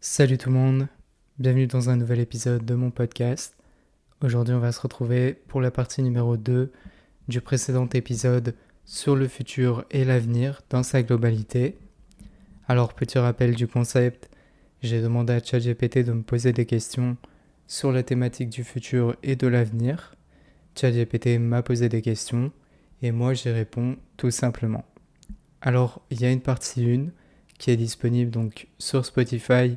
Salut tout le monde, bienvenue dans un nouvel épisode de mon podcast. Aujourd'hui on va se retrouver pour la partie numéro 2 du précédent épisode sur le futur et l'avenir dans sa globalité. Alors petit rappel du concept, j'ai demandé à ChatGPT de me poser des questions sur la thématique du futur et de l'avenir. ChatGPT m'a posé des questions et moi j'y réponds tout simplement. Alors il y a une partie 1 qui est disponible donc sur Spotify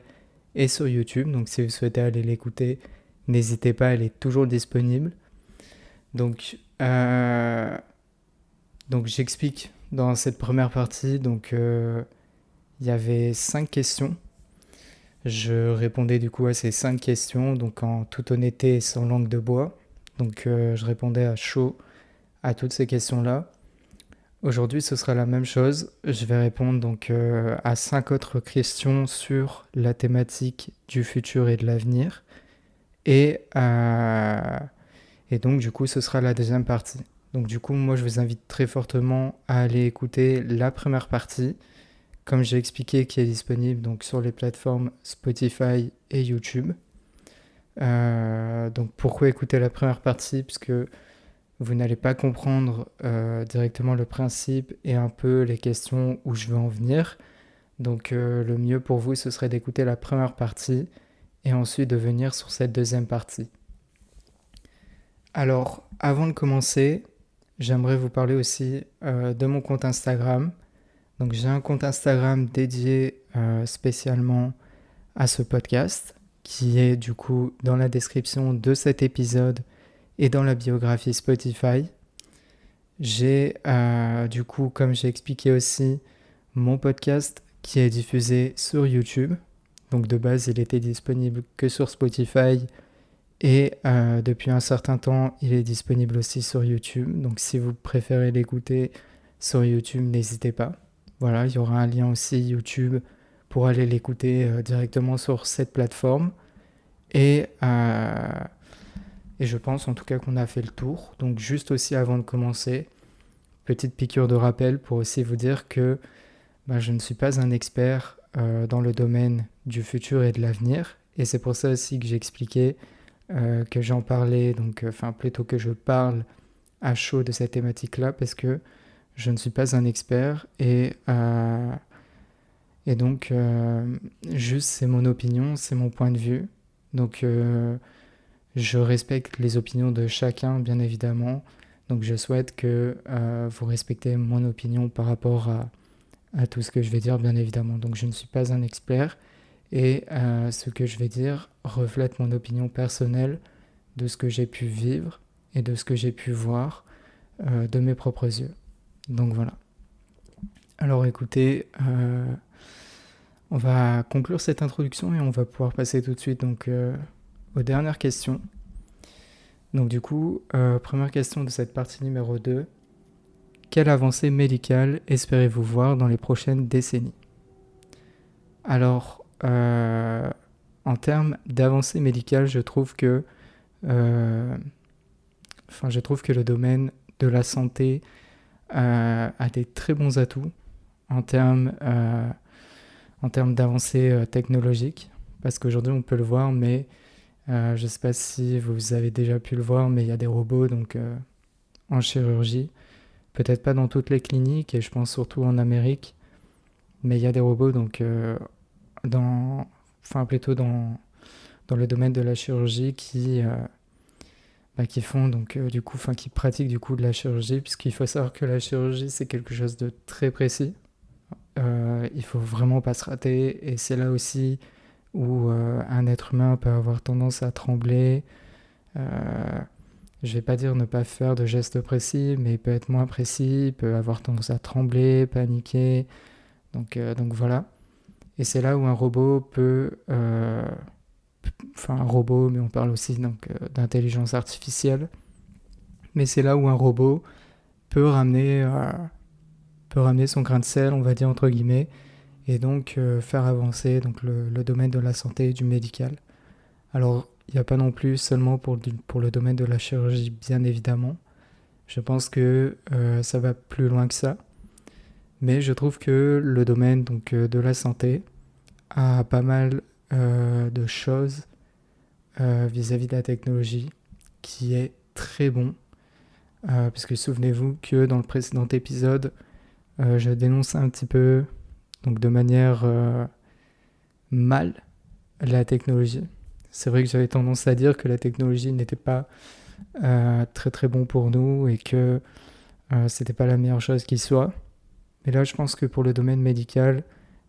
et sur YouTube. Donc si vous souhaitez aller l'écouter, n'hésitez pas, elle est toujours disponible. Donc, j'explique dans cette première partie. Il y avait 5 questions. Je répondais du coup à ces 5 questions, donc en toute honnêteté et sans langue de bois. Je répondais à chaud à toutes ces questions-là. Aujourd'hui, ce sera la même chose. Je vais répondre à 5 autres questions sur la thématique du futur et de l'avenir. Et, euh, et donc, du coup, ce sera la deuxième partie. Donc, du coup, moi, je vous invite très fortement à aller écouter la première partie, comme j'ai expliqué, qui est disponible donc, sur les plateformes Spotify et YouTube. Donc, pourquoi écouter la première partie? Puisque vous n'allez pas comprendre directement le principe et un peu les questions où je veux en venir. Le mieux pour vous, ce serait d'écouter la première partie et ensuite de venir sur cette deuxième partie. Alors, avant de commencer, j'aimerais vous parler aussi de mon compte Instagram. Donc, j'ai un compte Instagram dédié spécialement à ce podcast, qui est du coup dans la description de cet épisode et dans la biographie Spotify. J'ai du coup, comme j'ai expliqué aussi, mon podcast qui est diffusé sur YouTube. Donc de base, il était disponible que sur Spotify et depuis un certain temps, il est disponible aussi sur YouTube. Donc si vous préférez l'écouter sur YouTube, n'hésitez pas. Voilà, il y aura un lien aussi YouTube pour aller l'écouter directement sur cette plateforme. Et, euh, et je pense en tout cas qu'on a fait le tour. Donc juste aussi avant de commencer, petite piqûre de rappel pour aussi vous dire que je ne suis pas un expert dans le domaine du futur et de l'avenir. Et c'est pour ça aussi que j'ai expliqué que j'en parlais, plutôt que je parle à chaud de cette thématique-là, parce que je ne suis pas un expert et juste c'est mon opinion, c'est mon point de vue. Donc je respecte les opinions de chacun, bien évidemment. Donc je souhaite que vous respectez mon opinion par rapport à tout ce que je vais dire, bien évidemment. Donc je ne suis pas un expert et ce que je vais dire reflète mon opinion personnelle de ce que j'ai pu vivre et de ce que j'ai pu voir de mes propres yeux. Donc voilà. Alors écoutez, on va conclure cette introduction et on va pouvoir passer tout de suite aux dernières questions. Donc du coup, première question de cette partie numéro 2. Quelle avancée médicale espérez-vous voir dans les prochaines décennies? Alors, en termes d'avancée médicale, je trouve que le domaine de la santé a des très bons atouts en termes, d'avancée technologique, parce qu'aujourd'hui on peut le voir, mais je ne sais pas si vous avez déjà pu le voir, mais il y a des robots en chirurgie, peut-être pas dans toutes les cliniques, et je pense surtout en Amérique, mais il y a des robots dans, plutôt dans le domaine de la chirurgie qui font qui pratiquent du coup de la chirurgie, puisqu'il faut savoir que la chirurgie c'est quelque chose de très précis. Il faut vraiment pas se rater, et c'est là aussi où un être humain peut avoir tendance à trembler. Je vais pas dire ne pas faire de gestes précis, mais il peut être moins précis, il peut avoir tendance à trembler, paniquer. Donc voilà. Et c'est là où un robot un robot, mais on parle aussi d'intelligence artificielle. Mais c'est là où un robot peut ramener son grain de sel, on va dire entre guillemets, et faire avancer le domaine de la santé et du médical. Alors, il n'y a pas non plus seulement pour le domaine de la chirurgie, bien évidemment. Je pense que ça va plus loin que ça. Mais je trouve que le domaine de la santé a pas mal de choses vis-à-vis de la technologie qui est très bon. Parce que souvenez-vous que dans le précédent épisode, je dénonçais un petit peu, donc de manière mal, la technologie. C'est vrai que j'avais tendance à dire que la technologie n'était pas très très bon pour nous et que c'était pas la meilleure chose qui soit. Mais là, je pense que pour le domaine médical,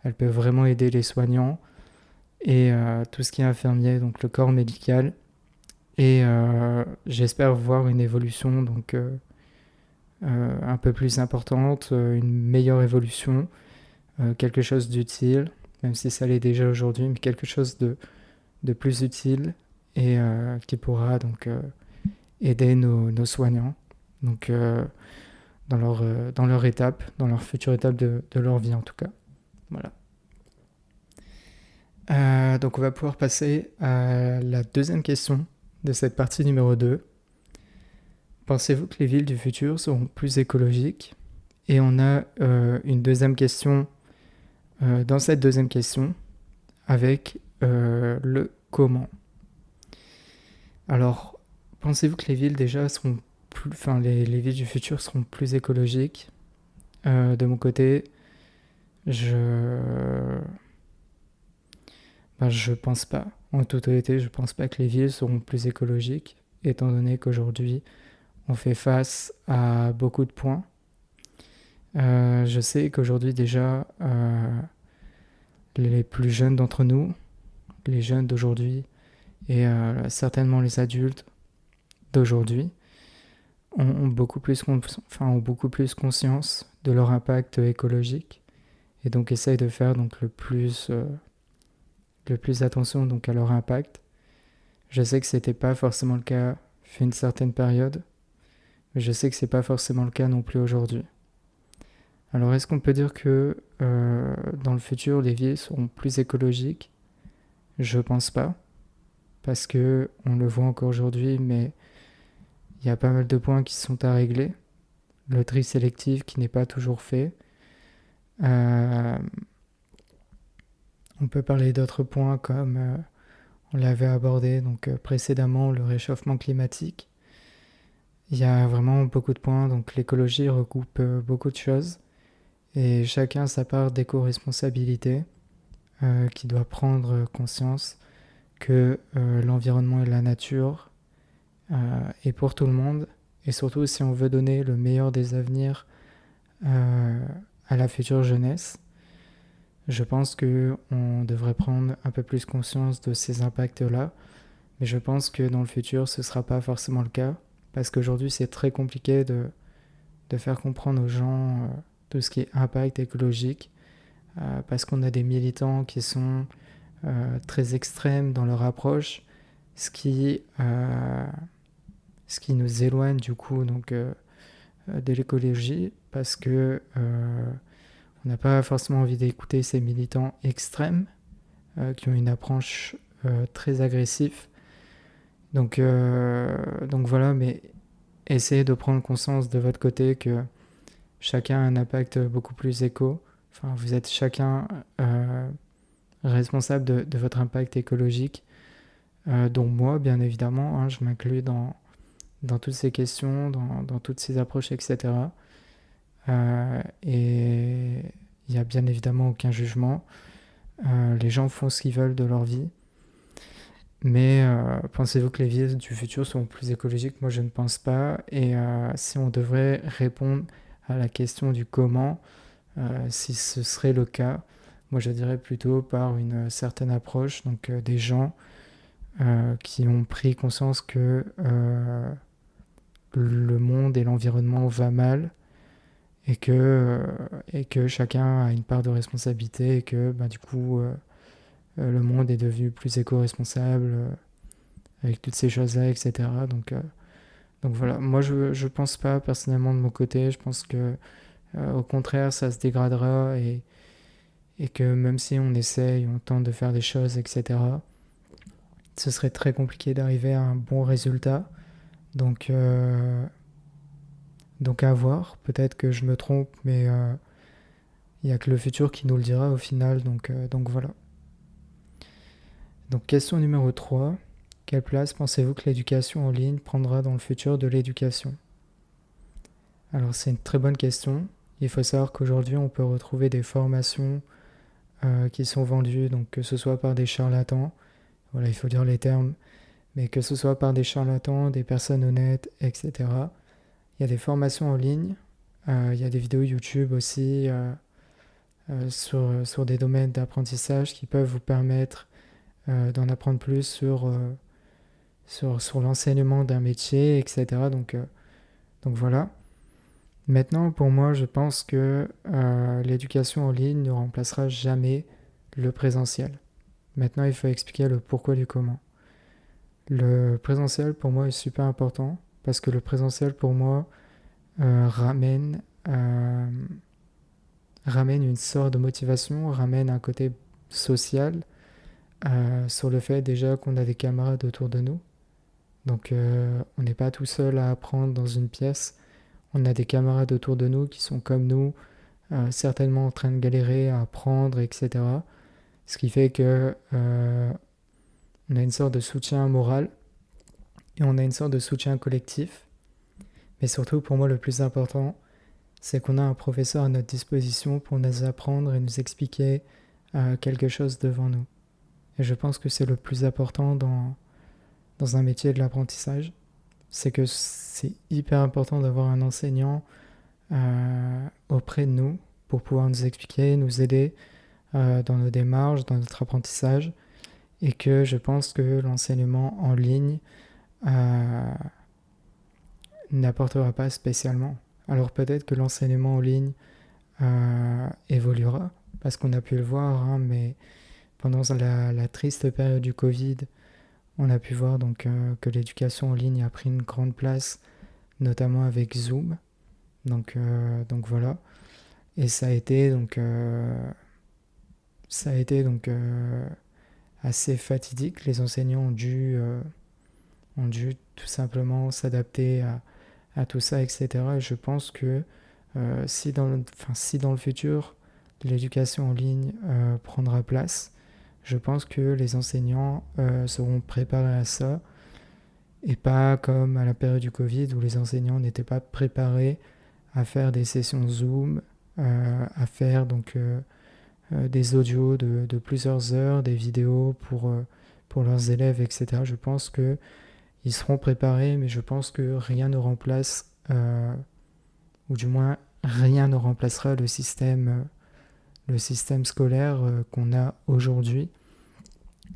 elle peut vraiment aider les soignants et tout ce qui est infirmier, donc le corps médical. Et j'espère voir une évolution donc un peu plus importante, une meilleure évolution, quelque chose d'utile, même si ça l'est déjà aujourd'hui, mais quelque chose de plus utile et qui pourra donc aider nos soignants donc, dans leur étape, dans leur future étape de leur vie en tout cas. Voilà. Donc on va pouvoir passer à la deuxième question de cette partie numéro 2. Pensez-vous que les villes du futur seront plus écologiques ? Et on a une deuxième question dans cette deuxième question avec le comment. Alors, pensez-vous que les villes déjà seront plus, enfin les villes du futur seront plus écologiques ? De mon côté, je pense pas. En toute honnêteté, je pense pas que les villes seront plus écologiques, étant donné qu'aujourd'hui, on fait face à beaucoup de points. Je sais qu'aujourd'hui déjà, les plus jeunes d'entre nous, les jeunes d'aujourd'hui et certainement les adultes d'aujourd'hui ont beaucoup plus conscience de leur impact écologique et donc essayent de faire donc le plus attention donc à leur impact. Je sais que c'était pas forcément le cas fut une certaine période, mais je sais que c'est pas forcément le cas non plus aujourd'hui. Alors est-ce qu'on peut dire que dans le futur les villes seront plus écologiques ? Je pense pas, parce que on le voit encore aujourd'hui, mais il y a pas mal de points qui sont à régler. Le tri sélectif qui n'est pas toujours fait. On peut parler d'autres points comme on l'avait abordé donc précédemment, le réchauffement climatique. Il y a vraiment beaucoup de points, donc l'écologie recoupe beaucoup de choses et chacun a sa part d'éco-responsabilité qui doit prendre conscience que l'environnement et la nature est pour tout le monde et surtout si on veut donner le meilleur des avenirs à la future jeunesse. Je pense qu'on devrait prendre un peu plus conscience de ces impacts-là, mais je pense que dans le futur, ce ne sera pas forcément le cas, parce qu'aujourd'hui, c'est très compliqué de faire comprendre aux gens tout ce qui est impact écologique, parce qu'on a des militants qui sont très extrêmes dans leur approche, ce qui nous éloigne du coup donc, de l'écologie, parce que on n'a pas forcément envie d'écouter ces militants extrêmes qui ont une approche très agressive. Donc voilà, mais essayez de prendre conscience de votre côté que chacun a un impact beaucoup plus éco. Enfin, vous êtes chacun responsable de votre impact écologique, dont moi, bien évidemment, hein, je m'inclus dans toutes ces questions, dans toutes ces approches, etc. Et il n'y a bien évidemment aucun jugement. Les gens font ce qu'ils veulent de leur vie. Mais pensez-vous que les villes du futur seront plus écologiques ? Moi, je ne pense pas. Et si on devrait répondre à la question du comment, si ce serait le cas, moi, je dirais plutôt par une certaine approche, donc des gens qui ont pris conscience que le monde et l'environnement va mal et que chacun a une part de responsabilité et que du coup le monde est devenu plus éco-responsable avec toutes ces choses-là, etc. Donc voilà, moi je pense pas personnellement de mon côté, je pense que au contraire ça se dégradera et que même si on essaye, on tente de faire des choses, etc., ce serait très compliqué d'arriver à un bon résultat. Donc à voir, peut-être que je me trompe, mais il n'y a que le futur qui nous le dira au final, donc voilà. Donc question numéro 3. Quelle place pensez-vous que l'éducation en ligne prendra dans le futur de l'éducation? Alors c'est une très bonne question. Il faut savoir qu'aujourd'hui on peut retrouver des formations qui sont vendues, donc que ce soit par des charlatans, voilà il faut dire les termes, mais que ce soit par des charlatans, des personnes honnêtes, etc. Il y a des formations en ligne, il y a des vidéos YouTube aussi sur des domaines d'apprentissage qui peuvent vous permettre d'en apprendre plus sur l'enseignement d'un métier, etc. Donc voilà. Maintenant, pour moi, je pense que l'éducation en ligne ne remplacera jamais le présentiel. Maintenant, il faut expliquer le pourquoi du comment. Le présentiel, pour moi, est super important parce que le présentiel, pour moi, ramène une sorte de motivation, ramène un côté social sur le fait déjà qu'on a des camarades autour de nous. Donc, on n'est pas tout seul à apprendre dans une pièce. On a des camarades autour de nous qui sont comme nous, certainement en train de galérer à apprendre, etc. Ce qui fait que on a une sorte de soutien moral et on a une sorte de soutien collectif. Mais surtout, pour moi, le plus important, c'est qu'on a un professeur à notre disposition pour nous apprendre et nous expliquer quelque chose devant nous. Et je pense que c'est le plus important dans un métier de l'apprentissage. C'est que c'est hyper important d'avoir un enseignant auprès de nous pour pouvoir nous expliquer, nous aider dans nos démarches, dans notre apprentissage. Et que je pense que l'enseignement en ligne n'apportera pas spécialement. Alors peut-être que l'enseignement en ligne évoluera, parce qu'on a pu le voir, hein, mais pendant la triste période du Covid, on a pu voir donc que l'éducation en ligne a pris une grande place, notamment avec Zoom. Donc voilà. Et ça a été donc assez fatidique. Les enseignants ont dû tout simplement s'adapter à tout ça, etc. Et je pense que si dans le futur, l'éducation en ligne prendra place, je pense que les enseignants seront préparés à ça et pas comme à la période du Covid où les enseignants n'étaient pas préparés à faire des sessions Zoom, à faire des audios de plusieurs heures, des vidéos pour leurs élèves, etc. Je pense que ils seront préparés, mais je pense que rien ne remplace, ou du moins rien ne remplacera le système scolaire qu'on a aujourd'hui,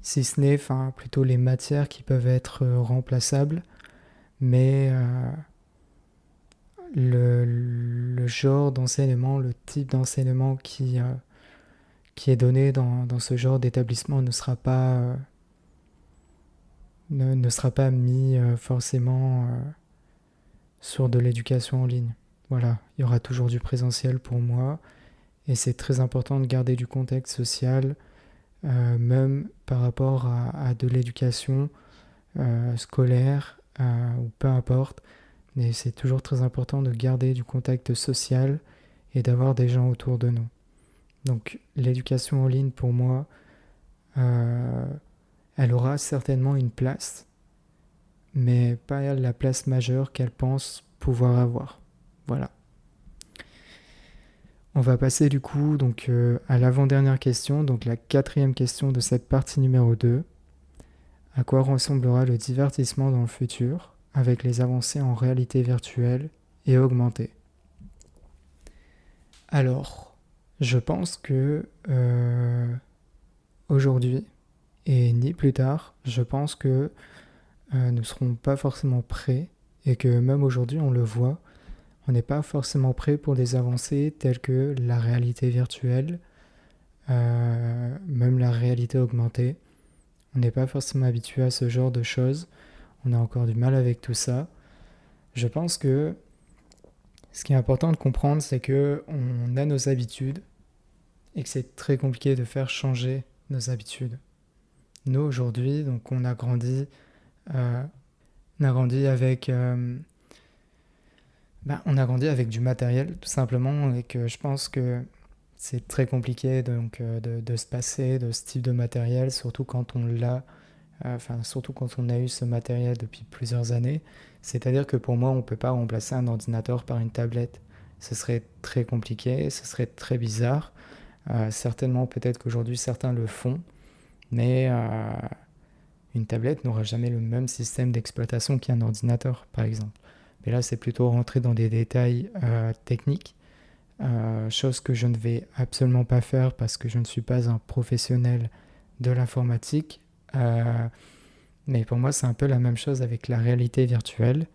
si ce n'est, enfin, plutôt les matières qui peuvent être remplaçables, mais le genre d'enseignement, le type d'enseignement qui est donné dans ce genre d'établissement ne sera pas mis forcément sur de l'éducation en ligne. Voilà, il y aura toujours du présentiel pour moi et c'est très important de garder du contexte social, même par rapport à de l'éducation scolaire ou peu importe. Mais c'est toujours très important de garder du contact social et d'avoir des gens autour de nous. Donc l'éducation en ligne pour moi, elle aura certainement une place, mais pas la place majeure qu'elle pense pouvoir avoir. Voilà. On va passer du coup à l'avant-dernière question, donc la 4e question de cette partie numéro 2. À quoi ressemblera le divertissement dans le futur avec les avancées en réalité virtuelle et augmentée? Alors, je pense que aujourd'hui, et ni plus tard, je pense que nous ne serons pas forcément prêts et que même aujourd'hui on le voit, on n'est pas forcément prêt pour des avancées telles que la réalité virtuelle, même la réalité augmentée. On n'est pas forcément habitué à ce genre de choses. On a encore du mal avec tout ça. Je pense que ce qui est important de comprendre, c'est que on a nos habitudes et que c'est très compliqué de faire changer nos habitudes. Nous aujourd'hui, donc on a grandi avec on a grandi avec du matériel tout simplement et que je pense que c'est très compliqué donc, de se passer de ce type de matériel, surtout quand on l'a, surtout quand on a eu ce matériel depuis plusieurs années. C'est-à-dire que pour moi, on ne peut pas remplacer un ordinateur par une tablette. Ce serait très compliqué, ce serait très bizarre. Certainement, peut-être qu'aujourd'hui, certains le font, mais une tablette n'aura jamais le même système d'exploitation qu'un ordinateur, par exemple. Mais là, c'est plutôt rentrer dans des détails techniques, chose que je ne vais absolument pas faire parce que je ne suis pas un professionnel de l'informatique. Mais pour moi, c'est un peu la même chose avec la réalité virtuelle,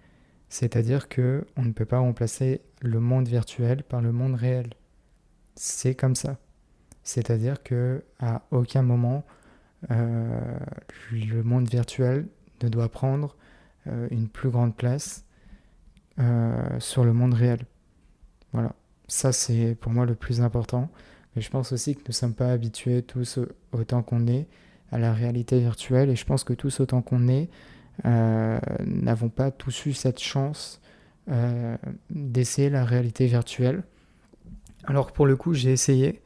c'est-à-dire que on ne peut pas remplacer le monde virtuel par le monde réel. C'est comme ça. C'est-à-dire que à aucun moment euh, le monde virtuel ne doit prendre une plus grande place sur le monde réel. Voilà. Ça, c'est pour moi le plus important. Mais je pense aussi que nous ne sommes pas habitués tous autant qu'on est à la réalité virtuelle. Et je pense que tous autant qu'on est, n'avons pas tous eu cette chance d'essayer la réalité virtuelle. Alors pour le coup, j'ai essayé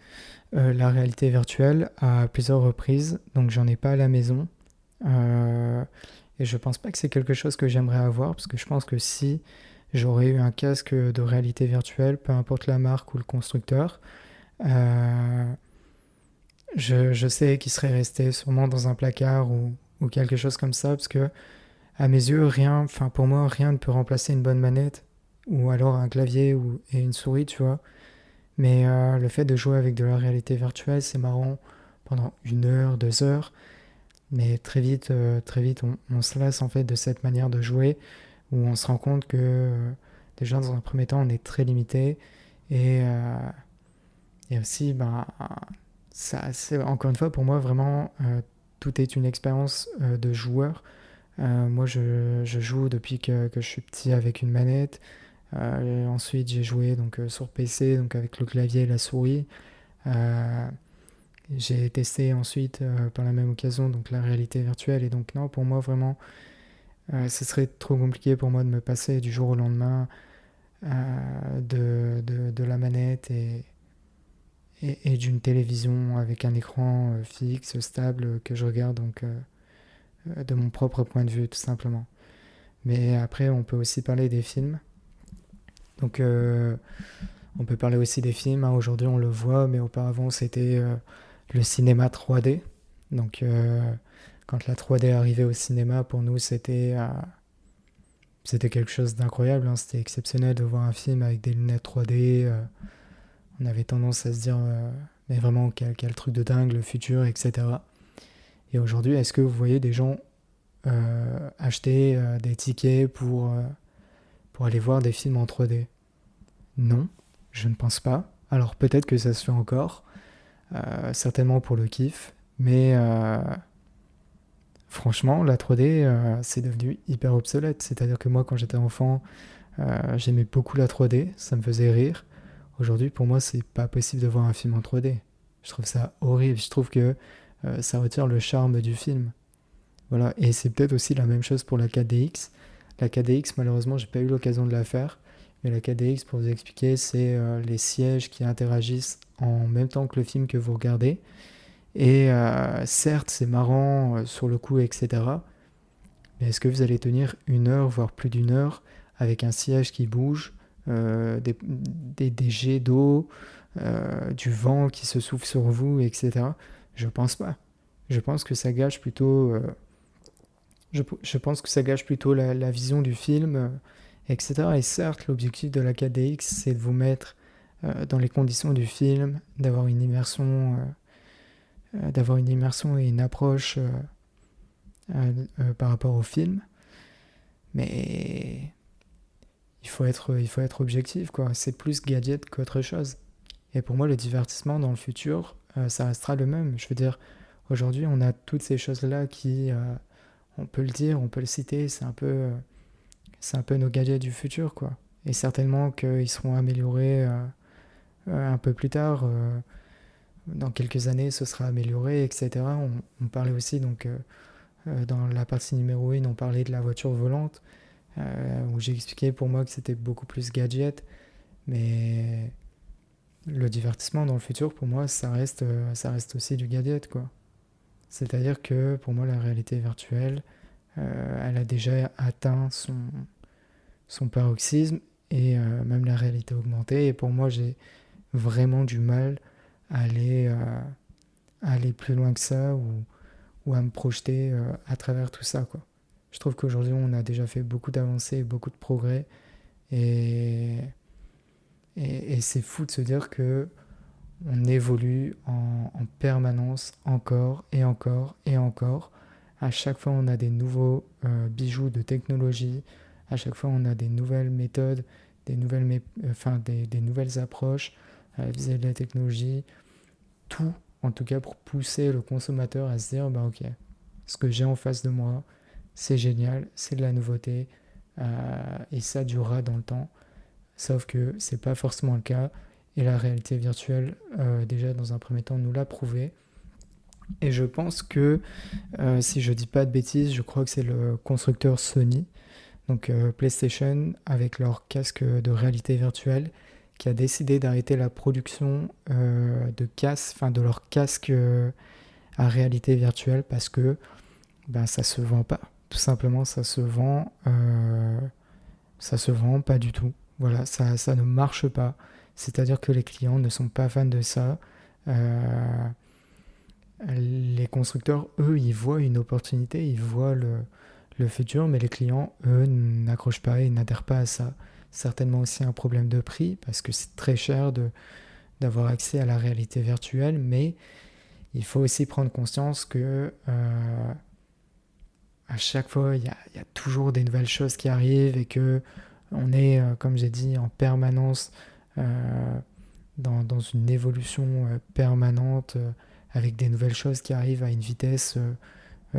la réalité virtuelle à plusieurs reprises, donc j'en ai pas à la maison. Et je pense pas que c'est quelque chose que j'aimerais avoir, parce que je pense que si j'aurais eu un casque de réalité virtuelle, peu importe la marque ou le constructeur, euh, je sais qu'il serait resté sûrement dans un placard ou quelque chose comme ça, parce que à mes yeux, rien, enfin pour moi, rien ne peut remplacer une bonne manette, ou alors un clavier et une souris, tu vois. Mais le fait de jouer avec de la réalité virtuelle, c'est marrant pendant 1 heure, 2 heures, mais très vite, on se lasse en fait de cette manière de jouer, où on se rend compte que déjà dans un premier temps, on est très limité, et, euh, et aussi, ben, ça, c'est encore une fois pour moi vraiment, tout est une expérience de joueur. Moi, je joue depuis que je suis petit avec une manette. Ensuite, j'ai joué donc sur PC, donc avec le clavier et la souris. Euh, j'ai testé ensuite par la même occasion donc la réalité virtuelle et donc non, pour moi vraiment, ce serait trop compliqué pour moi de me passer du jour au lendemain de la manette et d'une télévision avec un écran fixe, stable que je regarde donc de mon propre point de vue tout simplement. Mais après, on peut aussi parler des films. Donc on peut parler aussi des films, hein. Aujourd'hui, on le voit, mais auparavant, c'était le cinéma 3D. Donc, quand la 3D arrivait au cinéma, pour nous, c'était quelque chose d'incroyable, hein. C'était exceptionnel de voir un film avec des lunettes 3D. On avait tendance à se dire, mais vraiment, quel truc de dingue, le futur, etc. Et aujourd'hui, est-ce que vous voyez des gens acheter des tickets pour aller voir des films en 3D? Non, je ne pense pas. Alors peut-être que ça se fait encore, certainement pour le kiff, mais franchement, la 3D, c'est devenu hyper obsolète. C'est-à-dire que moi, quand j'étais enfant, j'aimais beaucoup la 3D, ça me faisait rire. Aujourd'hui, pour moi, c'est pas possible de voir un film en 3D. Je trouve ça horrible. Je trouve que ça retire le charme du film. Voilà, et c'est peut-être aussi la même chose pour la 4DX. La 4DX, malheureusement, j'ai pas eu l'occasion de la faire. Mais la 4DX, pour vous expliquer, c'est les sièges qui interagissent en même temps que le film que vous regardez. Et certes, c'est marrant sur le coup, etc. Mais est-ce que vous allez tenir 1 heure, voire plus d'1 heure, avec un siège qui bouge, des jets d'eau, du vent qui se souffle sur vous, etc. Je pense pas. Je pense que ça gâche plutôt, je pense que ça gâche plutôt la vision du film, etc. Et certes, l'objectif de la 4DX, c'est de vous mettre dans les conditions du film, d'avoir une immersion et une approche par rapport au film. Mais il faut être objectif, quoi. C'est plus gadget qu'autre chose. Et pour moi, le divertissement dans le futur, ça restera le même. Je veux dire, aujourd'hui, on a toutes ces choses-là qui, on peut le dire, on peut le citer, c'est un peu nos gadgets du futur, quoi. Et certainement qu'ils seront améliorés un peu plus tard. Dans quelques années, ce sera amélioré, etc. On parlait aussi, donc, dans la partie numéro 1, on parlait de la voiture volante, où j'ai expliqué pour moi que c'était beaucoup plus gadget. Mais le divertissement dans le futur, pour moi, ça reste aussi du gadget, quoi. C'est-à-dire que pour moi, la réalité virtuelle, elle a déjà atteint son paroxysme et même la réalité augmentée. Et pour moi, j'ai vraiment du mal à aller plus loin que ça ou à me projeter à travers tout ça, quoi. Je trouve qu'aujourd'hui, on a déjà fait beaucoup d'avancées, beaucoup de progrès. Et, et c'est fou de se dire que on évolue en permanence encore et encore et encore. À chaque fois, on a des nouveaux bijoux de technologie. À chaque fois, on a des nouvelles méthodes, des nouvelles approches vis-à-vis de la technologie. Tout, en tout cas, pour pousser le consommateur à se dire, bah ok, ce que j'ai en face de moi, c'est génial, c'est de la nouveauté et ça durera dans le temps. Sauf que c'est pas forcément le cas et la réalité virtuelle, déjà dans un premier temps, nous l'a prouvé. Et je pense que, si je dis pas de bêtises, je crois que c'est le constructeur Sony, donc PlayStation, avec leur casque de réalité virtuelle, qui a décidé d'arrêter la production de leur casque à réalité virtuelle parce que ben, ça se vend pas. Tout simplement, ça se vend pas du tout. Voilà, ça ne marche pas. C'est-à-dire que les clients ne sont pas fans de ça. Euh, les constructeurs, eux, ils voient une opportunité, ils voient le futur, mais les clients, eux, n'accrochent pas et n'adhèrent pas à ça. Certainement aussi un problème de prix, parce que c'est très cher d'avoir accès à la réalité virtuelle, mais il faut aussi prendre conscience que à chaque fois, il y a toujours des nouvelles choses qui arrivent et que on est, comme j'ai dit, en permanence dans une évolution permanente avec des nouvelles choses qui arrivent à une vitesse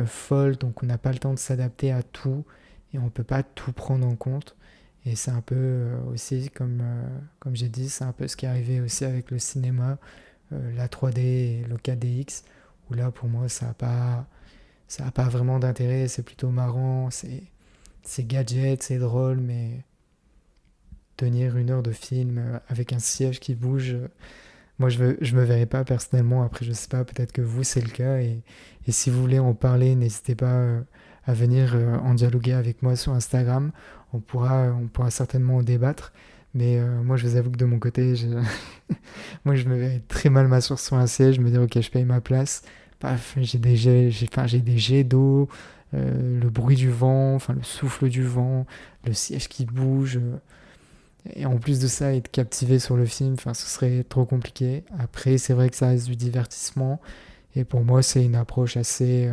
folle, donc on n'a pas le temps de s'adapter à tout et on ne peut pas tout prendre en compte. Et c'est un peu aussi, comme j'ai dit, c'est un peu ce qui est arrivé aussi avec le cinéma, la 3D et le 4DX, où là pour moi ça a pas vraiment d'intérêt, c'est plutôt marrant, c'est gadget, c'est drôle, mais tenir 1 heure de film avec un siège qui bouge, moi je me verrais pas personnellement. Après, je sais pas, peut-être que vous c'est le cas. Et si vous voulez en parler, n'hésitez pas à venir en dialoguer avec moi sur Instagram. On pourra certainement en débattre. Mais moi, je vous avoue que de mon côté, moi, je me verrais très mal m'asseoir sur un siège, me dire, ok, je paye ma place. Paf, j'ai des jets d'eau, le bruit du vent, enfin, le souffle du vent, le siège qui bouge. Et en plus de ça, être captivé sur le film, enfin, ce serait trop compliqué. Après, c'est vrai que ça reste du divertissement. Et pour moi, c'est une approche assez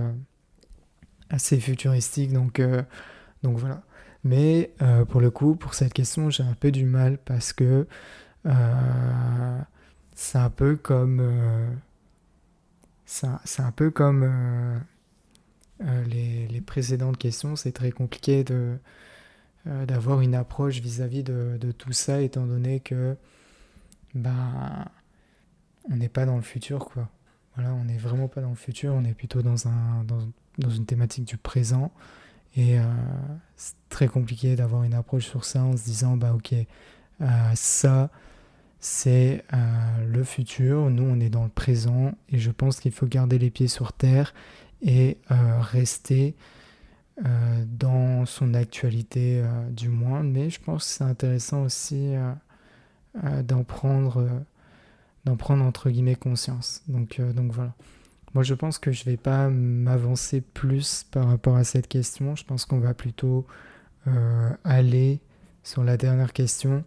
futuristique. Donc voilà. Mais pour le coup, pour cette question, j'ai un peu du mal parce que c'est un peu comme, c'est un peu comme les précédentes questions. C'est très compliqué d'avoir une approche vis-à-vis de tout ça, étant donné que ben, on n'est pas dans le futur, quoi. Voilà, on n'est vraiment pas dans le futur, on est plutôt dans une thématique du présent. Et c'est très compliqué d'avoir une approche sur ça en se disant, bah ok, ça c'est le futur, nous on est dans le présent et je pense qu'il faut garder les pieds sur terre et rester dans son actualité du moins. Mais je pense que c'est intéressant aussi d'en prendre entre guillemets conscience. Donc voilà. Moi, je pense que je vais pas m'avancer plus par rapport à cette question. Je pense qu'on va plutôt aller sur la dernière question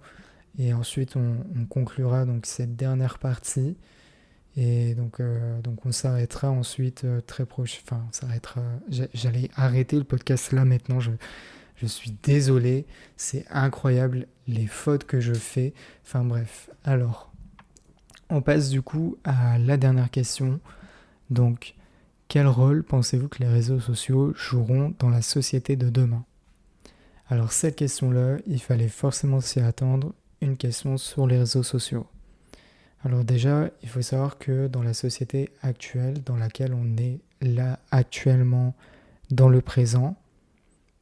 et ensuite on conclura donc cette dernière partie. Et donc on s'arrêtera ensuite très proche. Enfin, on s'arrêtera. J'allais arrêter le podcast là maintenant. Je suis désolé. C'est incroyable les fautes que je fais. Enfin bref. Alors, on passe du coup à la dernière question. Donc, quel rôle pensez-vous que les réseaux sociaux joueront dans la société de demain? Alors cette question-là, il fallait forcément s'y attendre, une question sur les réseaux sociaux. Alors déjà, il faut savoir que dans la société actuelle, dans laquelle on est là actuellement, dans le présent,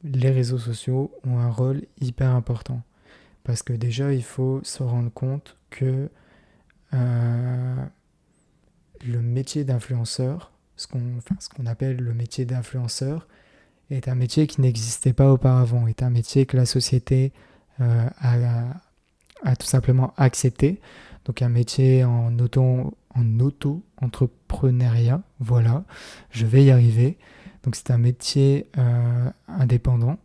les réseaux sociaux ont un rôle hyper important. Parce que déjà, il faut se rendre compte que le métier d'influenceur, ce qu'on appelle le métier d'influenceur, est un métier qui n'existait pas auparavant, est un métier que la société a tout simplement accepté. Donc un métier en auto-entrepreneuriat, voilà, je vais y arriver. Donc c'est un métier indépendant,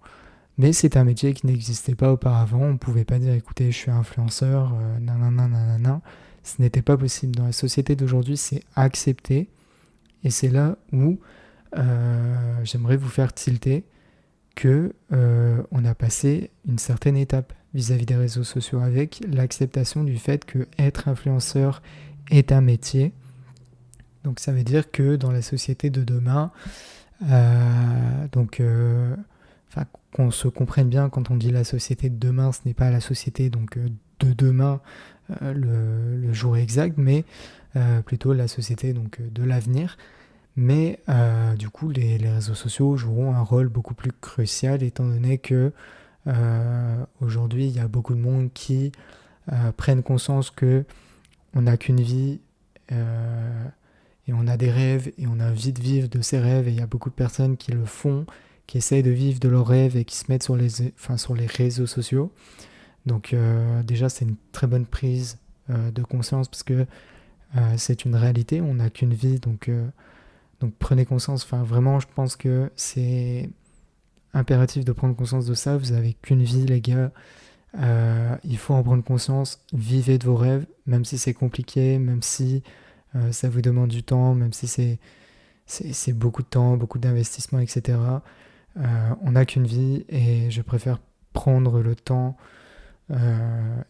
mais c'est un métier qui n'existait pas auparavant. On ne pouvait pas dire, écoutez, je suis influenceur, nanana, nanana. Ce n'était pas possible. Dans la société d'aujourd'hui, c'est accepté. Et c'est là où j'aimerais vous faire tilter que on a passé une certaine étape vis-à-vis des réseaux sociaux avec l'acceptation du fait que être influenceur est un métier. Donc ça veut dire que dans la société de demain, qu'on se comprenne bien, quand on dit la société de demain, ce n'est pas la société de demain, le jour exact, mais plutôt la société de l'avenir. Mais du coup, les réseaux sociaux joueront un rôle beaucoup plus crucial, étant donné que aujourd'hui, il y a beaucoup de monde qui prennent conscience que on n'a qu'une vie et on a des rêves et on a envie de vivre de ces rêves. Et il y a beaucoup de personnes qui le font, qui essayent de vivre de leurs rêves et qui se mettent sur les réseaux sociaux. Donc déjà, c'est une très bonne prise de conscience parce que c'est une réalité. On n'a qu'une vie, donc prenez conscience. Enfin, vraiment, je pense que c'est impératif de prendre conscience de ça. Vous avez qu'une vie, les gars. Il faut en prendre conscience. Vivez de vos rêves, même si c'est compliqué, même si ça vous demande du temps, même si c'est beaucoup de temps, beaucoup d'investissement, etc. On n'a qu'une vie et je préfère prendre le temps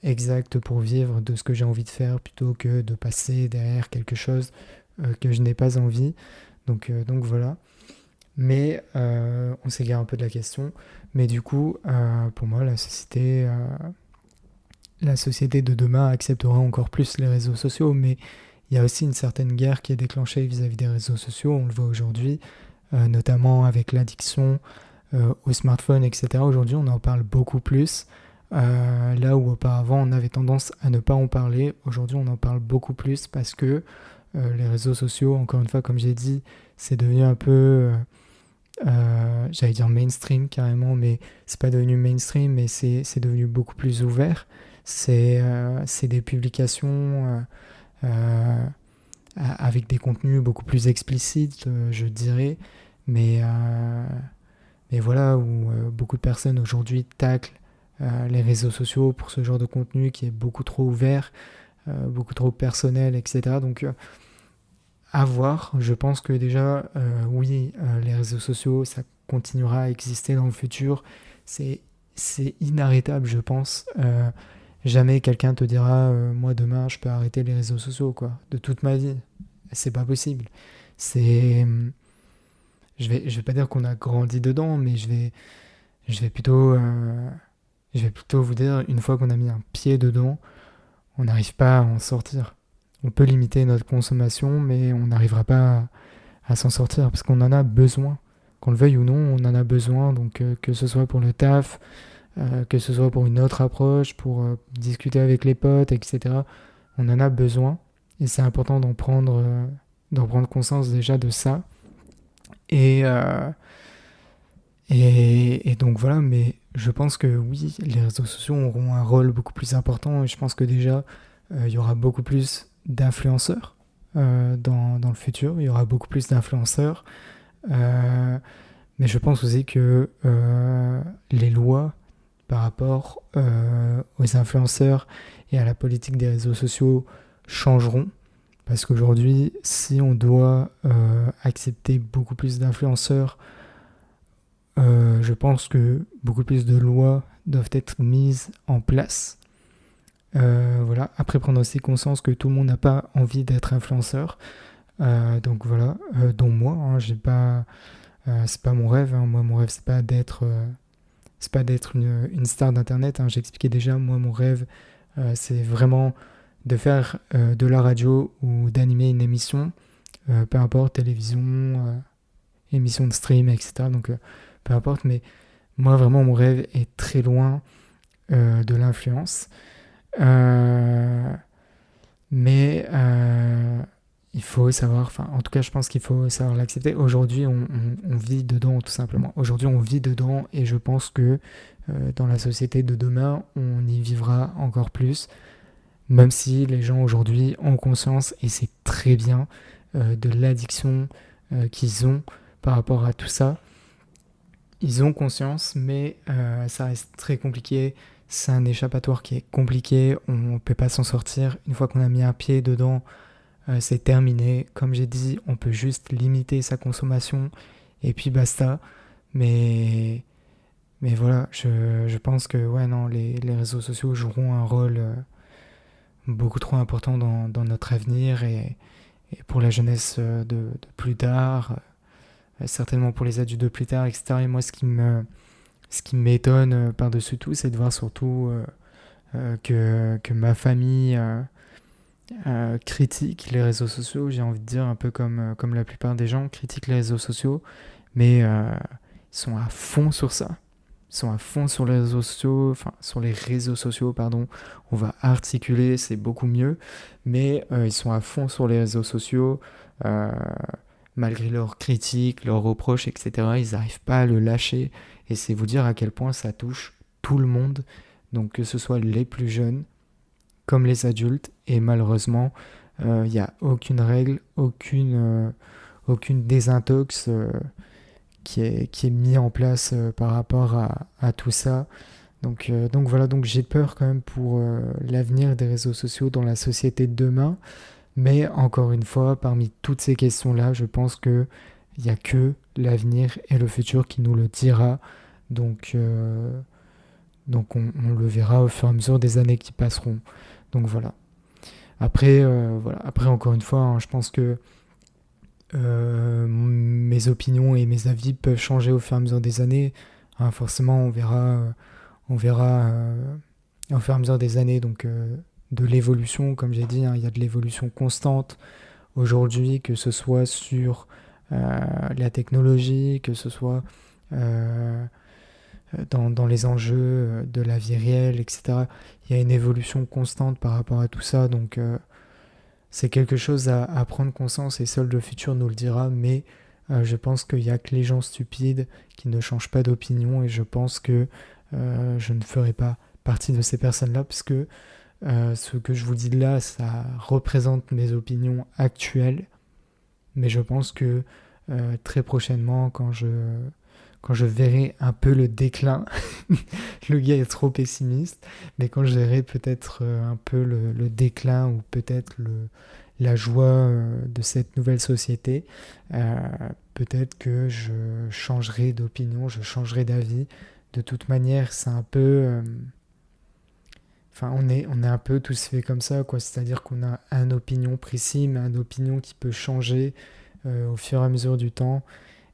exact pour vivre de ce que j'ai envie de faire plutôt que de passer derrière quelque chose que je n'ai pas envie. Donc voilà. Mais on s'égare un peu de la question. Mais du coup, pour moi, la société de demain acceptera encore plus les réseaux sociaux. Mais il y a aussi une certaine guerre qui est déclenchée vis-à-vis des réseaux sociaux. On le voit aujourd'hui, notamment avec l'addiction au smartphone, etc. Aujourd'hui, on en parle beaucoup plus. Là où auparavant, on avait tendance à ne pas en parler. Aujourd'hui, on en parle beaucoup plus parce que les réseaux sociaux, encore une fois, comme j'ai dit, c'est devenu un peu, j'allais dire mainstream carrément, mais c'est pas devenu mainstream, mais c'est devenu beaucoup plus ouvert. C'est des publications avec des contenus beaucoup plus explicites, je dirais, mais voilà, où beaucoup de personnes aujourd'hui taclent les réseaux sociaux pour ce genre de contenu qui est beaucoup trop ouvert, beaucoup trop personnel, etc. Donc à voir. Je pense que déjà, oui, les réseaux sociaux, ça continuera à exister dans le futur. C'est inarrêtable, je pense. Jamais quelqu'un te dira, moi demain, je peux arrêter les réseaux sociaux, quoi, de toute ma vie. C'est pas possible. C'est, je vais pas dire qu'on a grandi dedans, mais je vais plutôt vous dire, une fois qu'on a mis un pied dedans, on n'arrive pas à en sortir. On peut limiter notre consommation, mais on n'arrivera pas à s'en sortir parce qu'on en a besoin. Qu'on le veuille ou non, on en a besoin. Donc que ce soit pour le taf, que ce soit pour une autre approche, pour discuter avec les potes, etc. On en a besoin. Et c'est important d'en prendre conscience déjà de ça. Et donc voilà, mais je pense que oui, les réseaux sociaux auront un rôle beaucoup plus important et je pense que déjà, il y aura beaucoup plus d'influenceurs dans le futur, il y aura beaucoup plus d'influenceurs, mais je pense aussi que les lois par rapport aux influenceurs et à la politique des réseaux sociaux changeront, parce qu'aujourd'hui, si on doit accepter beaucoup plus d'influenceurs, je pense que beaucoup plus de lois doivent être mises en place. Voilà. Après, prendre aussi conscience que tout le monde n'a pas envie d'être influenceur. Donc voilà, dont moi, hein, j'ai pas, c'est pas mon rêve. Hein. Moi, mon rêve, c'est pas d'être une star d'internet. Hein. J'expliquais déjà, moi, mon rêve, c'est vraiment de faire de la radio ou d'animer une émission, peu importe, télévision, émission de stream, etc. Donc peu importe, mais moi vraiment mon rêve est très loin de l'influence. Mais il faut savoir, enfin en tout cas je pense qu'il faut savoir l'accepter. Aujourd'hui on vit dedans tout simplement. Aujourd'hui on vit dedans et je pense que dans la société de demain on y vivra encore plus. Même si les gens aujourd'hui ont conscience, et c'est très bien, de l'addiction qu'ils ont par rapport à tout ça. Ils ont conscience, mais ça reste très compliqué. C'est un échappatoire qui est compliqué. On ne peut pas s'en sortir. Une fois qu'on a mis un pied dedans, c'est terminé. Comme j'ai dit, on peut juste limiter sa consommation et puis basta. Mais, mais voilà, je pense que ouais, non, les réseaux sociaux joueront un rôle beaucoup trop important dans notre avenir et pour la jeunesse de plus tard, certainement pour les adultes de plus tard, etc. Et moi, ce qui m'étonne par-dessus tout, c'est de voir surtout que ma famille critique les réseaux sociaux. J'ai envie de dire un peu comme la plupart des gens critiquent les réseaux sociaux, mais ils sont à fond sur ça. Ils sont à fond sur les réseaux sociaux, enfin sur les réseaux sociaux, pardon. On va articuler, c'est beaucoup mieux, mais ils sont à fond sur les réseaux sociaux. euh, Malgré leurs critiques, leurs reproches, etc., ils n'arrivent pas à le lâcher. Et c'est vous dire à quel point ça touche tout le monde, donc que ce soit les plus jeunes comme les adultes. Et malheureusement, il n'y a aucune règle, aucune désintox qui est mis en place par rapport à tout ça. Donc voilà, donc j'ai peur quand même pour l'avenir des réseaux sociaux dans la société de demain. Mais encore une fois, parmi toutes ces questions-là, je pense qu'il n'y a que l'avenir et le futur qui nous le dira. Donc on le verra au fur et à mesure des années qui passeront. Donc voilà. Après encore une fois, hein, je pense que mes opinions et mes avis peuvent changer au fur et à mesure des années. Hein, forcément, on verra au fur et à mesure des années de l'évolution, comme j'ai dit, hein, il y a de l'évolution constante aujourd'hui, que ce soit sur la technologie, que ce soit euh, dans les enjeux de la vie réelle, etc. Il y a une évolution constante par rapport à tout ça, donc c'est quelque chose à prendre conscience et seul le futur nous le dira, mais je pense qu'il n'y a que les gens stupides qui ne changent pas d'opinion et je pense que je ne ferai pas partie de ces personnes-là parce que ce que je vous dis là, ça représente mes opinions actuelles, mais je pense que très prochainement, quand je verrai un peu le déclin, le gars est trop pessimiste, mais quand je verrai peut-être un peu le déclin ou peut-être la joie de cette nouvelle société, euh, peut-être que je changerai d'opinion, je changerai d'avis. De toute manière, c'est un peu... Enfin, on est un peu tous fait comme ça, quoi. C'est-à-dire qu'on a une opinion précise, mais une opinion qui peut changer au fur et à mesure du temps.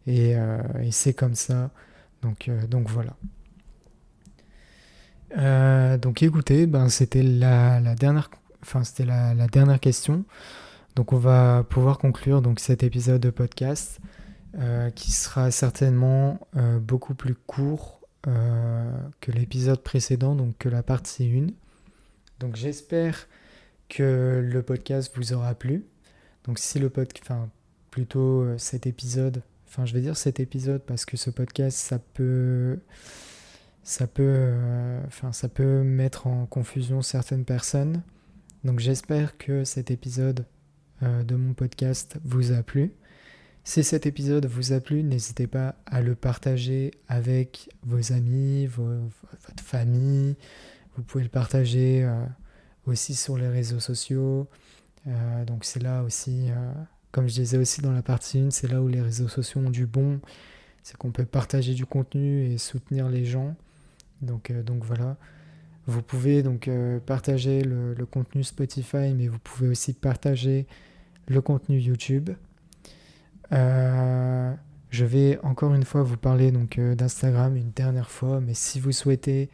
Et c'est comme ça. Donc voilà. Donc écoutez, ben, c'était la dernière, enfin, c'était la dernière question. Donc on va pouvoir conclure donc, cet épisode de podcast qui sera certainement beaucoup plus court que l'épisode précédent, donc que la partie 1. Donc j'espère que le podcast vous aura plu. Donc si le podcast, enfin plutôt cet épisode, enfin je vais dire cet épisode parce que ce podcast ça peut mettre en confusion certaines personnes. Donc j'espère que cet épisode de mon podcast vous a plu. Si cet épisode vous a plu, n'hésitez pas à le partager avec vos amis, votre famille. Vous pouvez le partager aussi sur les réseaux sociaux. Donc c'est là aussi, comme je disais aussi dans la partie 1, c'est là où les réseaux sociaux ont du bon. C'est qu'on peut partager du contenu et soutenir les gens. Donc voilà. Vous pouvez donc partager le contenu Spotify, mais vous pouvez aussi partager le contenu YouTube. Je vais encore une fois vous parler donc d'Instagram une dernière fois, mais si vous souhaitez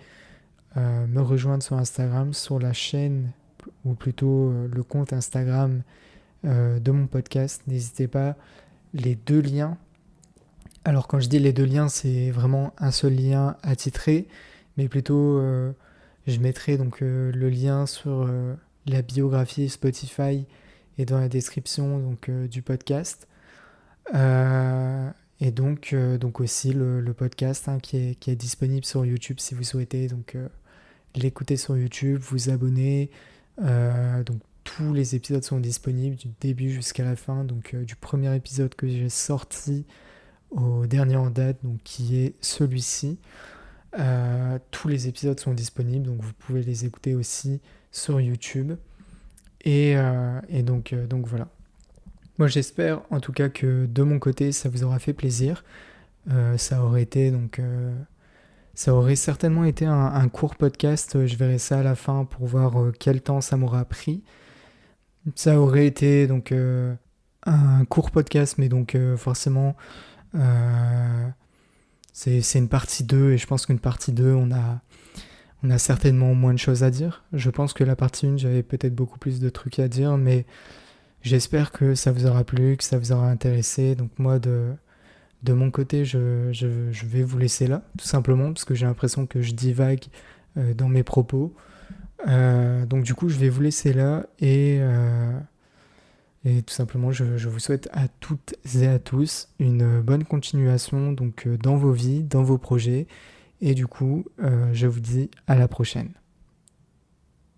me rejoindre sur Instagram, sur la chaîne ou plutôt le compte Instagram de mon podcast, n'hésitez pas, les deux liens. Alors quand je dis les deux liens, c'est vraiment un seul lien attitré, mais plutôt je mettrai donc le lien sur la biographie Spotify et dans la description donc, du podcast. Et donc aussi le podcast qui est disponible sur YouTube si vous souhaitez donc, l'écouter sur YouTube, vous abonner. Donc tous les épisodes sont disponibles du début jusqu'à la fin, donc du premier épisode que j'ai sorti au dernier en date, donc qui est celui-ci. Tous les épisodes sont disponibles, donc vous pouvez les écouter aussi sur YouTube. Et donc voilà. Moi j'espère en tout cas que de mon côté ça vous aura fait plaisir. Ça aurait certainement été un court podcast, je verrai ça à la fin pour voir quel temps ça m'aura pris. Ça aurait été donc un court podcast, mais donc forcément c'est une partie 2 et je pense qu'une partie 2 on a certainement moins de choses à dire. Je pense que la partie 1 j'avais peut-être beaucoup plus de trucs à dire, mais j'espère que ça vous aura plu, que ça vous aura intéressé. Donc moi de mon côté, je vais vous laisser là, tout simplement, parce que j'ai l'impression que je divague dans mes propos. Donc du coup, je vais vous laisser là et tout simplement, je vous souhaite à toutes et à tous une bonne continuation donc, dans vos vies, dans vos projets. Et du coup, je vous dis à la prochaine.